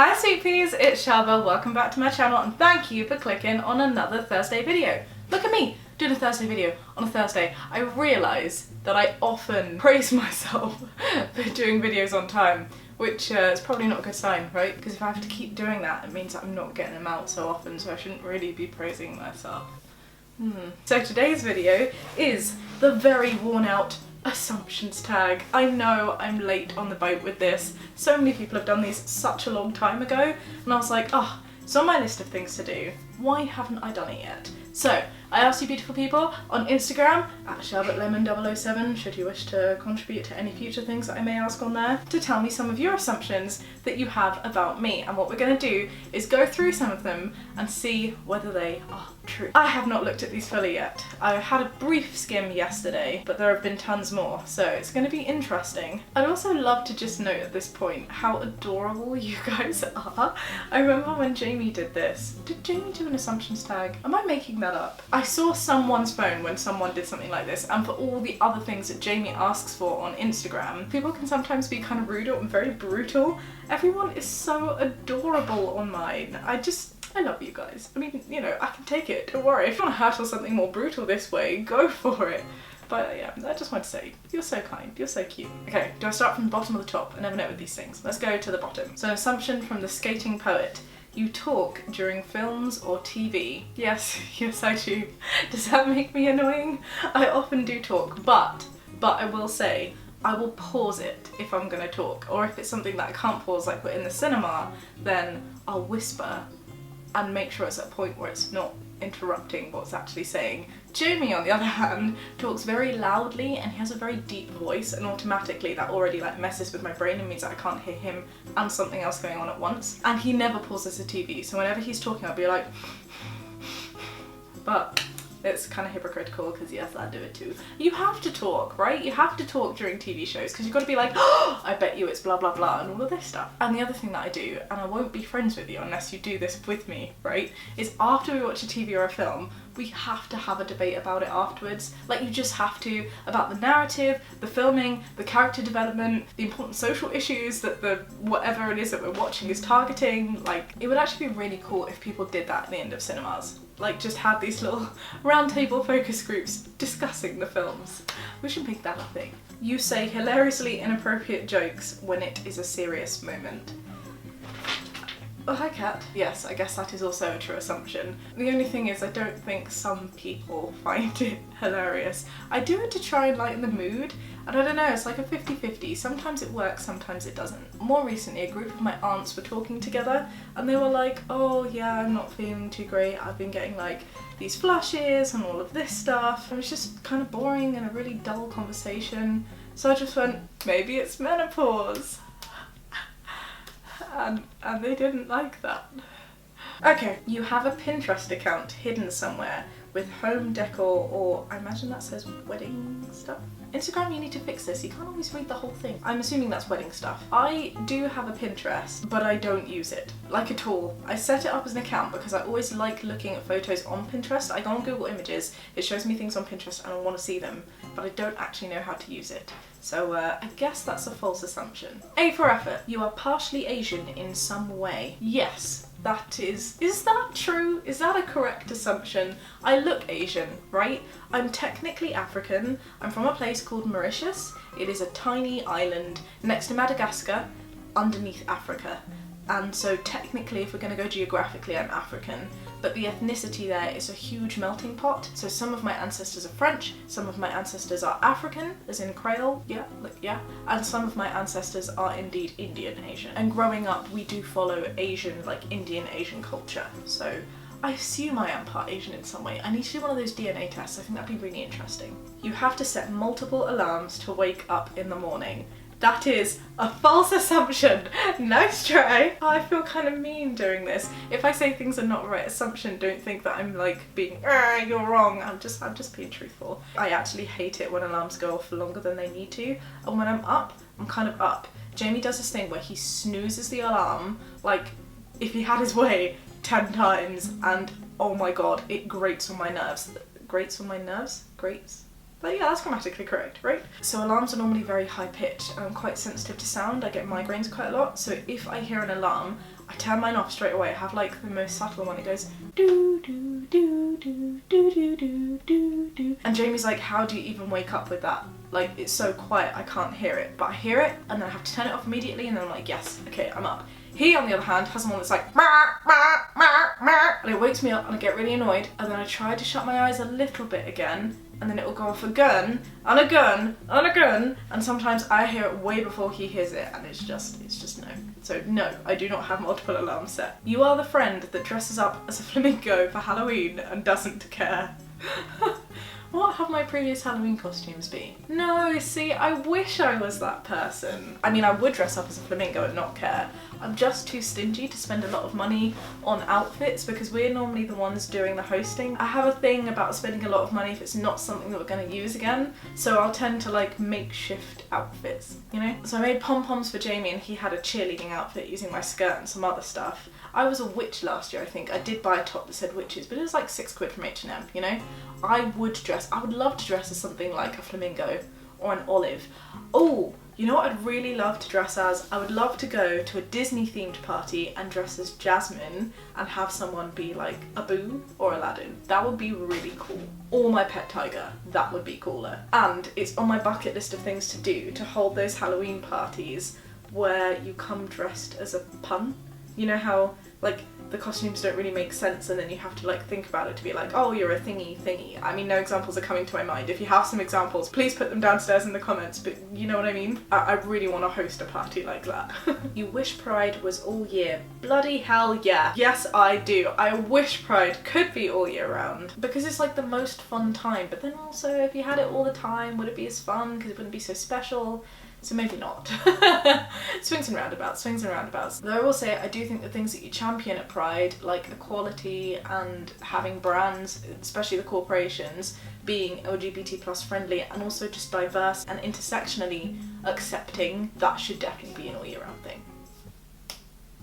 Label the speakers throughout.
Speaker 1: Hi sweet peas, it's Shaaba, welcome back to my channel and thank you for clicking on another Thursday video. Look at me doing a Thursday video on a Thursday. I realise that I often praise myself for doing videos on time, which is probably not a good sign, right? Because if I have to keep doing that, it means that I'm not getting them out so often, so I shouldn't really be praising myself. So today's video is the very worn out assumptions tag. I know I'm late on the boat with this. So many people have done these such a long time ago and I was like, oh, it's on my list of things to do. Why haven't I done it yet? So I asked you beautiful people on Instagram at SharbatLemon007, should you wish to contribute to any future things that I may ask on there, to tell me some of your assumptions that you have about me. And what we're going to do is go through some of them and see whether they are true. I have not looked at these fully yet. I had a brief skim yesterday, but there have been tons more, so it's going to be interesting. I'd also love to just note at this point how adorable you guys are. I remember when Jamie did this. Did Jamie do an assumptions tag? Am I making that up? I saw someone's phone when someone did something like this, and for all the other things that Jamie asks for on Instagram, people can sometimes be kind of rude and very brutal. Everyone is so adorable on mine. I love you guys. I mean, you know, I can take it, don't worry. If you want to hassle something more brutal this way, go for it. But yeah, I just want to say, you're so kind, you're so cute. Okay, do I start from the bottom or the top? I never know with these things. Let's go to the bottom. So an assumption from the skating poet. You talk during films or TV. Yes, yes I do. Does that make me annoying? I often do talk, but I will say, I will pause it if I'm gonna talk, or if it's something that I can't pause, like we're in the cinema, then I'll whisper and make sure it's at a point where it's not interrupting what's actually saying. Jamie, on the other hand, talks very loudly and he has a very deep voice, and automatically that already like messes with my brain and means that I can't hear him and something else going on at once. And he never pauses the TV, so whenever he's talking I'll be like but it's kind of hypocritical because yes, I do it too. You have to talk, right? You have to talk during TV shows because you've got to be like, oh, I bet you it's blah blah blah and all of this stuff. And the other thing that I do, and I won't be friends with you unless you do this with me, right, is after we watch a TV or a film, we have to have a debate about it afterwards. Like, you just have to, about the narrative, the filming, the character development, the important social issues that the whatever it is that we're watching is targeting. Like, it would actually be really cool if people did that at the end of cinemas. Like, just had these little roundtable focus groups discussing the films. We should make that a thing. You say hilariously inappropriate jokes when it is a serious moment. Oh, hi cat. Yes, I guess that is also a true assumption. The only thing is I don't think some people find it hilarious. I do it to try and lighten the mood, and I don't know, it's like a 50-50. Sometimes it works, sometimes it doesn't. More recently, a group of my aunts were talking together and they were like, oh yeah, I'm not feeling too great. I've been getting like these flushes and all of this stuff. It was just kind of boring and a really dull conversation. So I just went, maybe it's menopause. And they didn't like that. Okay, you have a Pinterest account hidden somewhere with home decor, or I imagine that says wedding stuff. Instagram, you need to fix this. You can't always read the whole thing. I'm assuming that's wedding stuff. I do have a Pinterest, but I don't use it, like at all. I set it up as an account because I always like looking at photos on Pinterest. I go on Google Images, it shows me things on Pinterest and I want to see them, but I don't actually know how to use it. So I guess that's a false assumption. A for effort. You are partially Asian in some way. Yes, that is that true? Is that a correct assumption? I look Asian, right? I'm technically African. I'm from a place called Mauritius. It is a tiny island next to Madagascar, underneath Africa. And so technically, if we're going to go geographically, I'm African, but the ethnicity there is a huge melting pot. So some of my ancestors are French, some of my ancestors are African, as in Creole, and some of my ancestors are indeed Indian Asian. And growing up, we do follow Asian, like Indian Asian culture. So I assume I am part Asian in some way. I need to do one of those DNA tests. I think that'd be really interesting. You have to set multiple alarms to wake up in the morning. That is a false assumption. Nice try. Oh, I feel kind of mean doing this. If I say things are not a right assumption, don't think that I'm like being, you're wrong. I'm just being truthful. I actually hate it when alarms go off for longer than they need to. And when I'm up, I'm kind of up. Jamie does this thing where he snoozes the alarm, like if he had his way, 10 times, and oh my god, it grates on my nerves. Grates on my nerves? Grates? But yeah, that's grammatically correct, right? So alarms are normally very high pitched and I'm quite sensitive to sound. I get migraines quite a lot, so if I hear an alarm, I turn mine off straight away. I have like the most subtle one. It goes do do do do do do do do do. And Jamie's like, how do you even wake up with that? Like, it's so quiet, I can't hear it. But I hear it, and then I have to turn it off immediately, and then I'm like, yes, okay, I'm up. He, on the other hand, has one that's like, and it wakes me up, and I get really annoyed, and then I try to shut my eyes a little bit again, and then it will go off again, and again, and again, and sometimes I hear it way before he hears it, and it's just no. So no, I do not have multiple alarms set. You are the friend that dresses up as a flamingo for Halloween and doesn't care. What have my previous Halloween costumes been? No, see, I wish I was that person. I mean, I would dress up as a flamingo and not care. I'm just too stingy to spend a lot of money on outfits because we're normally the ones doing the hosting. I have a thing about spending a lot of money if it's not something that we're going to use again, so I'll tend to like makeshift outfits, you know? So I made pom-poms for Jamie and he had a cheerleading outfit using my skirt and some other stuff. I was a witch last year, I think. I did buy a top that said witches, but it was like £6 from H&M, you know? I would love to dress as something like a flamingo or an olive. Oh, you know what I'd really love to dress as? I would love to go to a Disney themed party and dress as Jasmine and have someone be like Abu or Aladdin. That would be really cool. Or my pet tiger. That would be cooler. And it's on my bucket list of things to do, to hold those Halloween parties where you come dressed as a pun. You know how like the costumes don't really make sense and then you have to like think about it to be like, oh, you're a thingy. I mean, no examples are coming to my mind. If you have some examples, please put them downstairs in the comments, but you know what I mean? I really want to host a party like that. You wish Pride was all year. Bloody hell yeah. Yes, I do. I wish Pride could be all year round because it's like the most fun time, but then also if you had it all the time, would it be as fun because it wouldn't be so special? So maybe not. Swings and roundabouts, swings and roundabouts. Though I will say, I do think the things that you champion at Pride, like equality and having brands, especially the corporations, being LGBT plus friendly and also just diverse and intersectionally accepting, that should definitely be an all year round thing.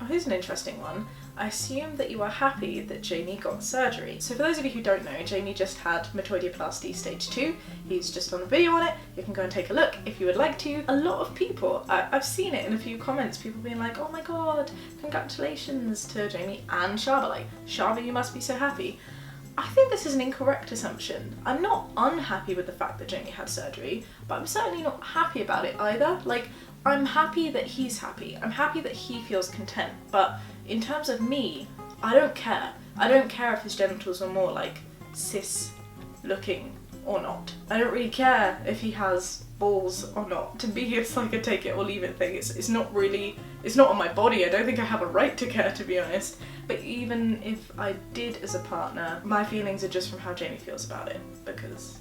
Speaker 1: Oh, here's an interesting one. I assume that you are happy that Jamie got surgery. So for those of you who don't know, Jamie just had metoidioplasty stage 2. He's just done a video on it. You can go and take a look if you would like to. A lot of people, I've seen it in a few comments, people being like, oh my god, congratulations to Jamie and Shaaba. Like, Shaaba, you must be so happy. I think this is an incorrect assumption. I'm not unhappy with the fact that Jamie had surgery, but I'm certainly not happy about it either. Like, I'm happy that he's happy. I'm happy that he feels content, but in terms of me, I don't care. I don't care if his genitals are more like cis looking or not. I don't really care if he has balls or not. To me, it's like a take it or leave it thing. It's not on my body. I don't think I have a right to care, to be honest. But even if I did as a partner, my feelings are just from how Jamie feels about it, because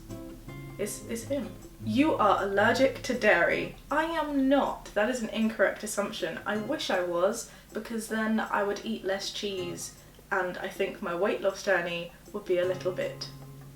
Speaker 1: it's him. You are allergic to dairy. I am not. That is an incorrect assumption. I wish I was, because then I would eat less cheese and I think my weight loss journey would be a little bit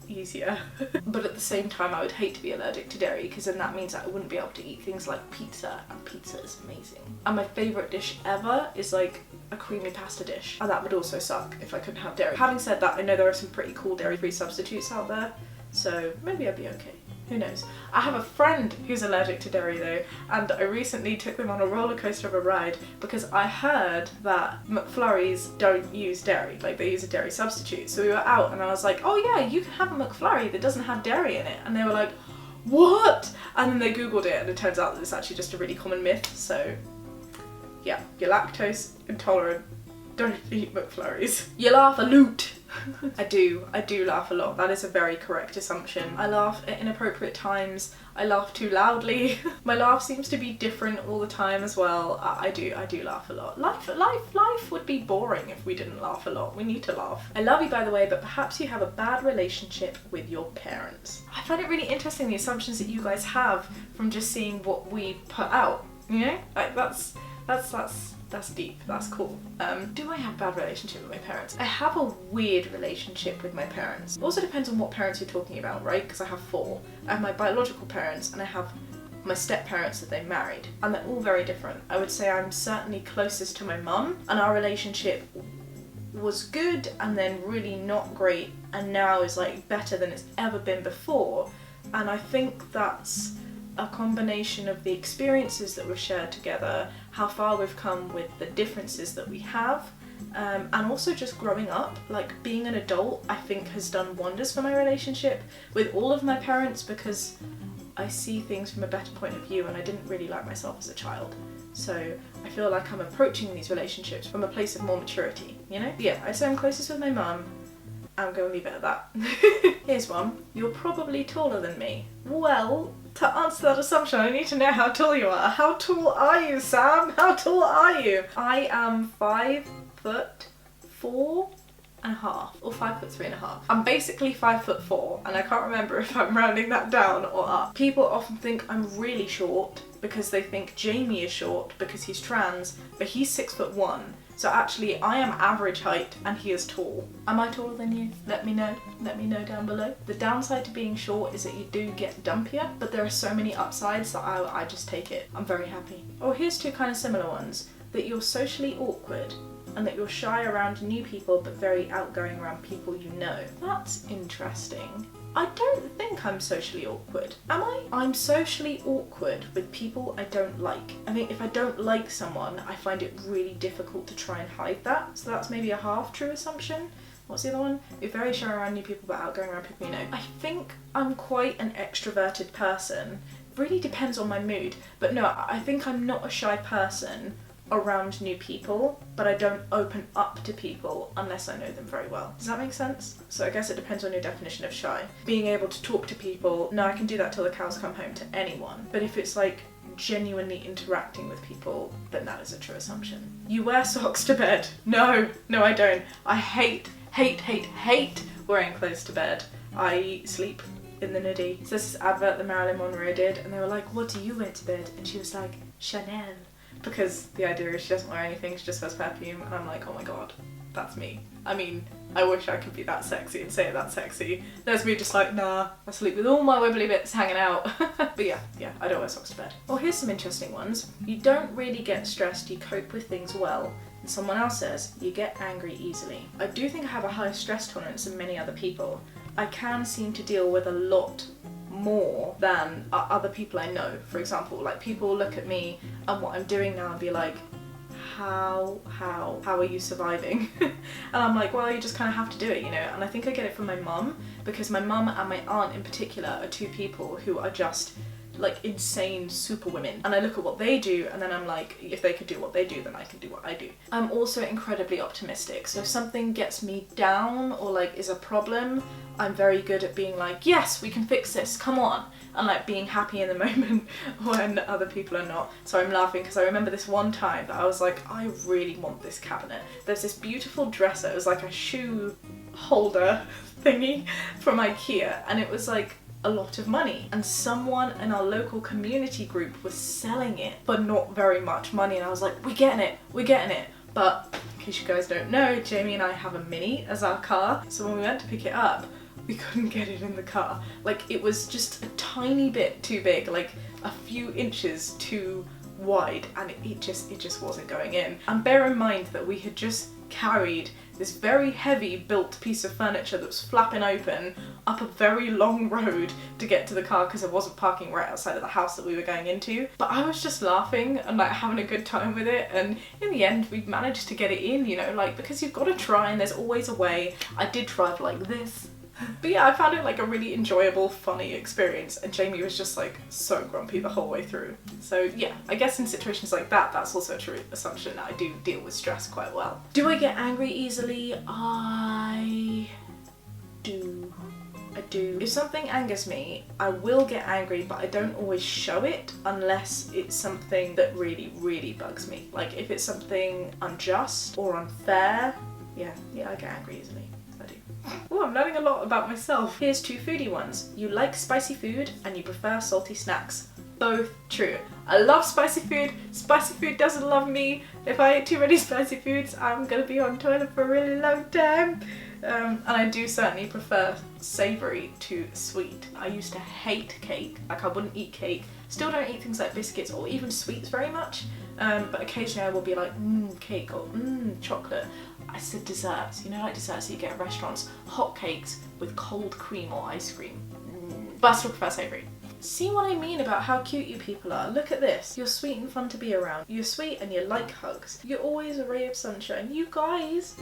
Speaker 1: easier. But at the same time, I would hate to be allergic to dairy because then that means that I wouldn't be able to eat things like pizza, and pizza is amazing. And my favourite dish ever is like a creamy pasta dish, and that would also suck if I couldn't have dairy. Having said that, I know there are some pretty cool dairy-free substitutes out there, so maybe I'd be okay. Who knows? I have a friend who's allergic to dairy though, and I recently took them on a roller coaster of a ride because I heard that McFlurries don't use dairy, like they use a dairy substitute. So we were out and I was like, oh yeah, you can have a McFlurry that doesn't have dairy in it. And they were like, what? And then they googled it and it turns out that it's actually just a really common myth. So yeah, you're lactose intolerant, don't eat McFlurries. You laugh a loot. I do laugh a lot. That is a very correct assumption. I laugh at inappropriate times. I laugh too loudly. My laugh seems to be different all the time as well. I do laugh a lot. Life would be boring if we didn't laugh a lot. We need to laugh. I love you, by the way, but perhaps you have a bad relationship with your parents. I find it really interesting, the assumptions that you guys have from just seeing what we put out, you know? Like that's deep, that's cool. Do I have a bad relationship with my parents? I have a weird relationship with my parents. It also depends on what parents you're talking about, right? Because I have 4. I have my biological parents and I have my step-parents that they married, and they're all very different. I would say I'm certainly closest to my mum, and our relationship was good and then really not great, and now is like better than it's ever been before. And I think that's a combination of the experiences that we've shared together, how far we've come with the differences that we have, and also just growing up. Like, being an adult, I think, has done wonders for my relationship with all of my parents, because I see things from a better point of view, and I didn't really like myself as a child. So I feel like I'm approaching these relationships from a place of more maturity, you know? Yeah, I'd say I'm closest with my mum. I'm going to leave it at that. Here's one. You're probably taller than me. Well, to answer that assumption, I need to know how tall you are. How tall are you, Sam? How tall are you? I am 5'4.5" or 5'3.5". I'm basically 5'4", and I can't remember if I'm rounding that down or up. People often think I'm really short because they think Jamie is short because he's trans, but he's 6'1". So actually I am average height and he is tall. Am I taller than you? Let me know. Let me know down below. The downside to being short is that you do get dumpier, but there are so many upsides that I just take it. I'm very happy. Oh, here's two kind of similar ones. That you're socially awkward, and that you're shy around new people but very outgoing around people you know. That's interesting. I don't think I'm socially awkward. Am I? I'm socially awkward with people I don't like. I think if I don't like someone, I find it really difficult to try and hide that. So that's maybe a half true assumption. What's the other one? You're very shy around new people but outgoing around people you know. I think I'm quite an extroverted person. It really depends on my mood. But no, I think I'm not a shy person around new people, but I don't open up to people unless I know them very well. Does that make sense? So I guess it depends on your definition of shy. Being able to talk to people, no, I can do that till the cows come home to anyone. But if it's like genuinely interacting with people, then that is a true assumption. You wear socks to bed. No, I don't. I hate wearing clothes to bed. I sleep in the niddy. So this advert that Marilyn Monroe did, and they were like, what do you wear to bed? And she was like, Chanel. Because the idea is she doesn't wear anything, she just wears perfume, and I'm like, oh my god, that's me. I mean, I wish I could be that sexy and say it that sexy. There's me just like, nah, I sleep with all my wibbly bits hanging out. But yeah, I don't wear socks to bed. Well, here's some interesting ones. You don't really get stressed, you cope with things well. And someone else says, you get angry easily. I do think I have a high stress tolerance than many other people. I can seem to deal with a lot more than other people I know. For example, like, people look at me and what I'm doing now and be like, how are you surviving? And I'm like, well, you just kind of have to do it, you know. And I think I get it from my mum, because my mum and my aunt in particular are two people who are just like insane superwomen, and I look at what they do and then I'm like, if they could do what they do, then I can do what I do. I'm also incredibly optimistic, so if something gets me down or like is a problem, I'm very good at being like, yes, we can fix this, come on, and like being happy in the moment when other people are not. So I'm laughing because I remember this one time that I was like, I really want this cabinet. There's this beautiful dresser, it was like a shoe holder thingy from IKEA, and it was like a lot of money, and someone in our local community group was selling it for not very much money, and I was like, we're getting it. But in case you guys don't know, Jamie and I have a Mini as our car, so when we went to pick it up, we couldn't get it in the car. Like, it was just a tiny bit too big, like a few inches too wide, and it just wasn't going in. And bear in mind that we had just carried this very heavy built piece of furniture that was flapping open up a very long road to get to the car, because it wasn't parking right outside of the house that we were going into. But I was just laughing and like having a good time with it, and in the end we managed to get it in, you know, like, because you've got to try and there's always a way. I did drive like this. But yeah, I found it like a really enjoyable, funny experience, and Jamie was just like so grumpy the whole way through. So yeah, I guess in situations like that, that's also a true assumption that I do deal with stress quite well. Do I get angry easily? I do. If something angers me, I will get angry, but I don't always show it unless it's something that really, really bugs me. Like if it's something unjust or unfair, yeah, I get angry easily. Oh, I'm learning a lot about myself. Here's two foodie ones. You like spicy food and you prefer salty snacks. Both true. I love spicy food. Spicy food doesn't love me. If I eat too many spicy foods, I'm gonna be on toilet for a really long time. And I do certainly prefer savoury to sweet. I used to hate cake. Like, I wouldn't eat cake. Still don't eat things like biscuits or even sweets very much. But occasionally I will be like, cake or chocolate. I said desserts, you know, like desserts that you get at restaurants. Hot cakes with cold cream or ice cream. But I still prefer savoury. See what I mean about how cute you people are? Look at this. You're sweet and fun to be around. You're sweet and you like hugs. You're always a ray of sunshine. You guys.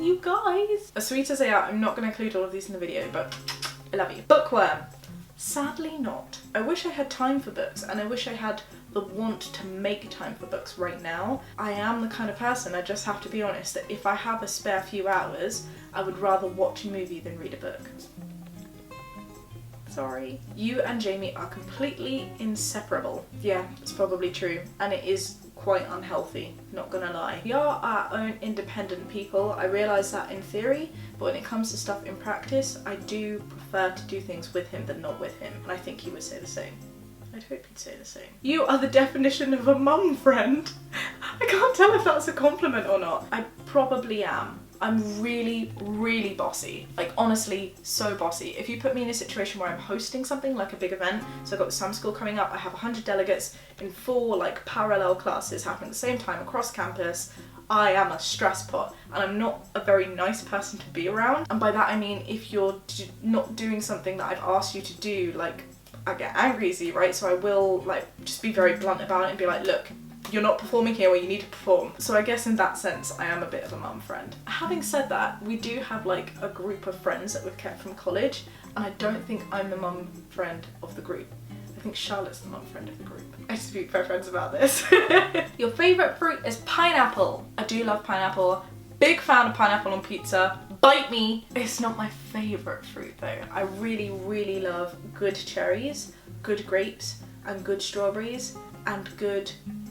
Speaker 1: As sweet as they are, I'm not going to include all of these in the video, but I love you. Bookworm. Sadly not. I wish I had time for books, and I wish I had the want to make time for books right now. I am the kind of person, I just have to be honest, that if I have a spare few hours, I would rather watch a movie than read a book. Sorry. You and Jamie are completely inseparable. Yeah, it's probably true, and it is quite unhealthy, not gonna lie. We are our own independent people. I realise that in theory, but when it comes to stuff in practice, I do prefer to do things with him than not with him, and I think he would say the same. I'd hope he'd say the same. You are the definition of a mum friend. I can't tell if that's a compliment or not. I probably am. I'm really, really bossy. Like, honestly, so bossy. If you put me in a situation where I'm hosting something like a big event, so I've got the summer school coming up, I have 100 delegates in 4 like parallel classes happening at the same time across campus, I am a stress pot, and I'm not a very nice person to be around. And by that I mean, if you're not doing something that I've asked you to do, like, I get angry easily, right? So I will like just be very blunt about it and be like, look, you're not performing here where you need to perform. So I guess in that sense, I am a bit of a mum friend. Having said that, we do have like a group of friends that we've kept from college, and I don't think I'm the mum friend of the group. I think Charlotte's the mum friend of the group. I speak to my friends about this. Your favourite fruit is pineapple. I do love pineapple. Big fan of pineapple on pizza. Bite me. It's not my favourite fruit though. I really, really love good cherries, good grapes, and good strawberries, and good,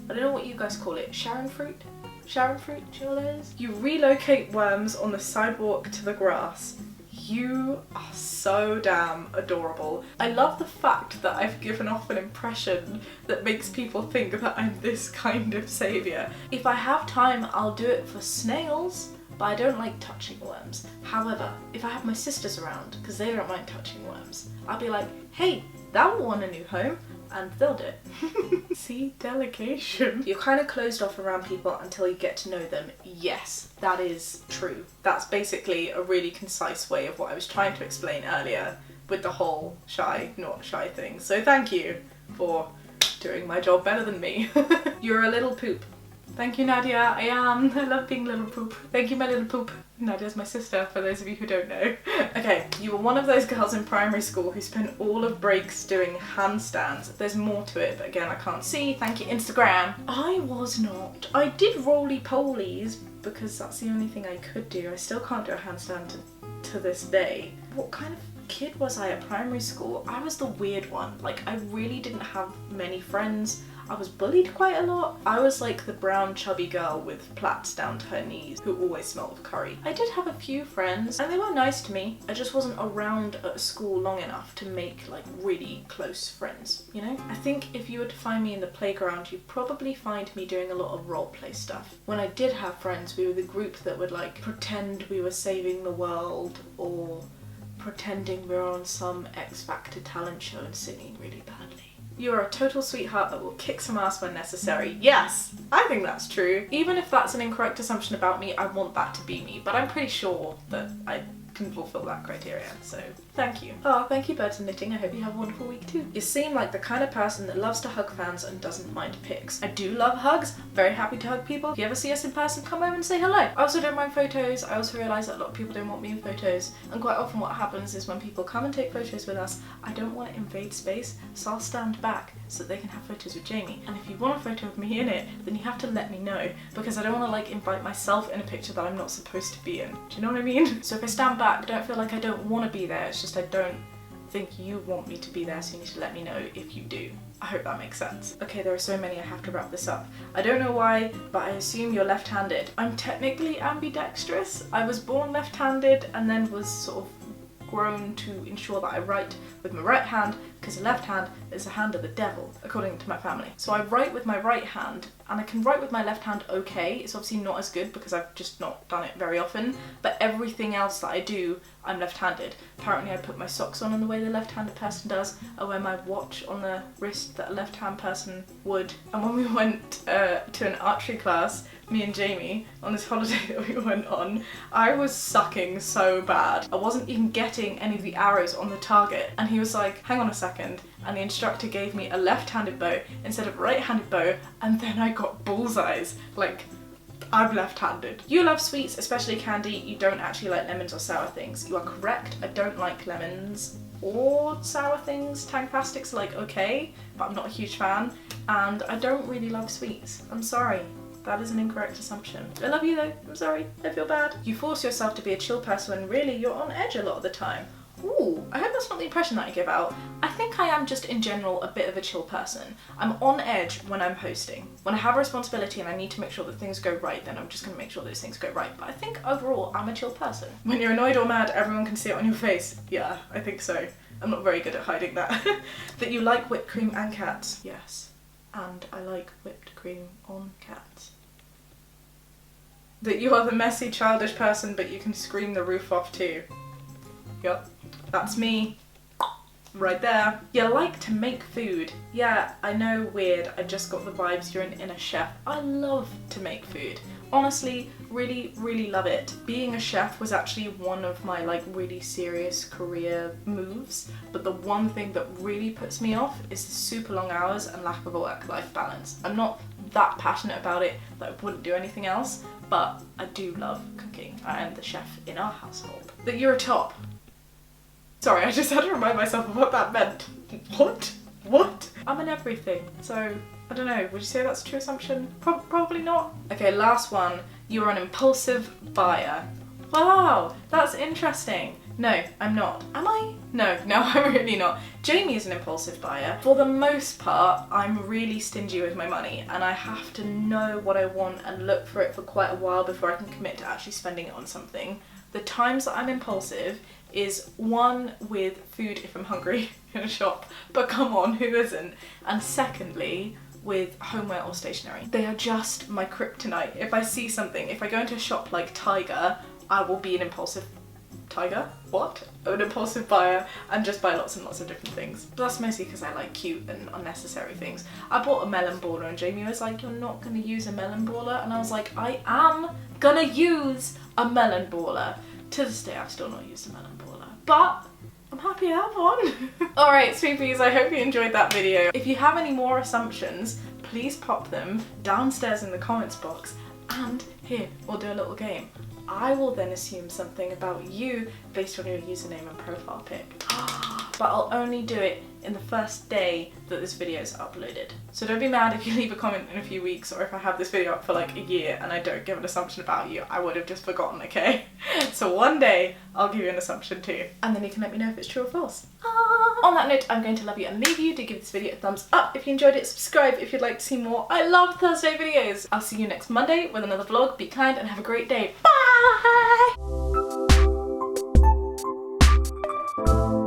Speaker 1: I don't know what you guys call it, Sharon fruit? Sharon fruit, do you know what that is? You relocate worms on the sidewalk to the grass. You are so damn adorable. I love the fact that I've given off an impression that makes people think that I'm this kind of saviour. If I have time, I'll do it for snails, but I don't like touching worms. However, if I have my sisters around, because they don't mind touching worms, I'll be like, hey, that will want a new home, and they'll do it. See, delegation. You're kind of closed off around people until you get to know them. Yes, that is true. That's basically a really concise way of what I was trying to explain earlier with the whole shy, not shy thing. So thank you for doing my job better than me. You're a little poop. Thank you, Nadia. I am. I love being little poop. Thank you, my little poop. Nadia's my sister, for those of you who don't know. Okay, you were one of those girls in primary school who spent all of breaks doing handstands. There's more to it, but again, I can't see. Thank you, Instagram. I was not. I did roly-polies because that's the only thing I could do. I still can't do a handstand to this day. What kind of kid was I at primary school? I was the weird one. Like, I really didn't have many friends. I was bullied quite a lot. I was like the brown chubby girl with plaits down to her knees who always smelled of curry. I did have a few friends and they were nice to me. I just wasn't around at school long enough to make like really close friends, you know? I think if you were to find me in the playground, you'd probably find me doing a lot of roleplay stuff. When I did have friends, we were the group that would like pretend we were saving the world or pretending we were on some X Factor talent show and singing really badly. You are a total sweetheart that will kick some ass when necessary. Yes, I think that's true. Even if that's an incorrect assumption about me, I want that to be me, but I'm pretty sure that I can fulfill that criteria, so thank you. Oh, thank you, Birds and Knitting. I hope you have a wonderful week too. You seem like the kind of person that loves to hug fans and doesn't mind pics. I do love hugs. Very happy to hug people. If you ever see us in person, come over and say hello. I also don't mind photos. I also realise that a lot of people don't want me in photos, and quite often what happens is when people come and take photos with us, I don't want to invade space, so I'll stand back so that they can have photos with Jamie. And if you want a photo of me in it, then you have to let me know, because I don't want to like invite myself in a picture that I'm not supposed to be in. Do you know what I mean? So if I stand back, don't feel like I don't want to be there. It's just I don't think you want me to be there, so you need to let me know if you do. I hope that makes sense. Okay, there are so many, I have to wrap this up. I don't know why, but I assume you're left-handed. I'm technically ambidextrous. I was born left-handed and then was sort of grown to ensure that I write with my right hand, because the left hand is the hand of the devil, according to my family. So I write with my right hand, and I can write with my left hand okay. It's obviously not as good because I've just not done it very often, but everything else that I do, I'm left-handed. Apparently I put my socks on in the way the left-handed person does. I wear my watch on the wrist that a left-hand person would. And when we went to an archery class, me and Jamie, on this holiday that we went on, I was sucking so bad. I wasn't even getting any of the arrows on the target. And he was like, hang on a second. And the instructor gave me a left-handed bow instead of a right-handed bow, and then I got bullseyes. Like, I'm left-handed. You love sweets, especially candy. You don't actually like lemons or sour things. You are correct. I don't like lemons or sour things. Tangfastics are like okay, but I'm not a huge fan. And I don't really love sweets. I'm sorry. That is an incorrect assumption. I love you though. I'm sorry. I feel bad. You force yourself to be a chill person when really you're on edge a lot of the time. Ooh, I hope that's not the impression that I give out. I think I am just in general a bit of a chill person. I'm on edge when I'm hosting. When I have a responsibility and I need to make sure that things go right, then I'm just gonna make sure those things go right. But I think overall, I'm a chill person. When you're annoyed or mad, everyone can see it on your face. Yeah, I think so. I'm not very good at hiding that. That you like whipped cream and cats. Yes, and I like whipped cream on cats. That you are the messy, childish person, but you can scream the roof off too. Yep, that's me. Right there. You like to make food. Yeah, I know, weird. I just got the vibes you're an inner chef. I love to make food. Honestly, really, really love it. Being a chef was actually one of my like really serious career moves, but the one thing that really puts me off is the super long hours and lack of a work-life balance. I'm not that passionate about it that I wouldn't do anything else, but I do love cooking. I am the chef in our household. That you're a top. Sorry, I just had to remind myself of what that meant. What? What? I'm an everything, so I don't know, would you say that's a true assumption? Probably not. Okay, last one. You're an impulsive buyer. Wow, that's interesting. No, I'm not. Am I? No, I'm really not. Jamie is an impulsive buyer. For the most part, I'm really stingy with my money and I have to know what I want and look for it for quite a while before I can commit to actually spending it on something. The times that I'm impulsive is one with food if I'm hungry in a shop, but come on, who isn't? And secondly, with homeware or stationery. They are just my kryptonite. If I see something, if I go into a shop like Tiger, I will be an impulsive Tiger? What? An impulsive buyer and just buy lots and lots of different things. But that's mostly because I like cute and unnecessary things. I bought a melon baller and Jamie was like, you're not gonna use a melon baller? And I was like, I am gonna use a melon baller. To this day, I've still not used a melon baller, but I'm happy I have one. Alright, sweetpeas, I hope you enjoyed that video. If you have any more assumptions, please pop them downstairs in the comments box. And here, we'll do a little game. I will then assume something about you based on your username and profile pic. But I'll only do it in the first day that this video is uploaded. So don't be mad if you leave a comment in a few weeks or if I have this video up for like a year and I don't give an assumption about you. I would have just forgotten, okay? So one day I'll give you an assumption too. And then you can let me know if it's true or false. On that note, I'm going to love you and leave you. Do give this video a thumbs up if you enjoyed it. Subscribe if you'd like to see more. I love Thursday videos. I'll see you next Monday with another vlog. Be kind and have a great day. Bye!